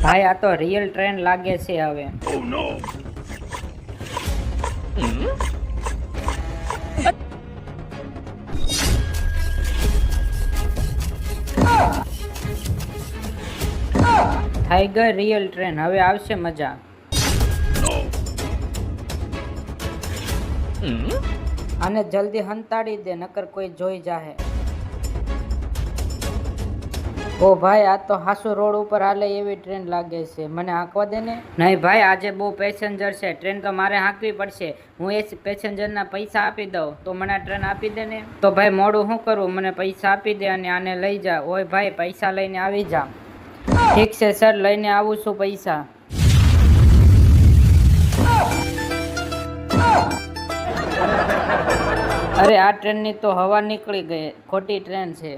ભાઈ આ તો રિયલ ટ્રેન લાગે છે હવે. થઈ ગઈ રિયલ ટ્રેન, હવે આવશે મજા. આને જલ્દી હંતાડી દે નકર કોઈ જોઈ જાહે. ઓ ભાઈ આ તો હાસુ રોડ ઉપર હાલે એવી ટ્રેન લાગે છે, મને હાંકવા દે ને. નહીં ભાઈ આજે બહુ પેસેન્જર છે, ટ્રેન તો મારે હાંકવી પડશે. હું એ પેસેન્જરના પૈસા આપી દઉં તો મને આ ટ્રેન આપી દે ને. તો ભાઈ મોડું શું કરું, મને પૈસા આપી દે અને આને લઈ જા. ઓય ભાઈ પૈસા લઈને આવી જા. ઠીક છે સર, લઈને આવું છું પૈસા. અરે આ ટ્રેનની તો હવા નીકળી ગઈ, ખોટી ટ્રેન છે.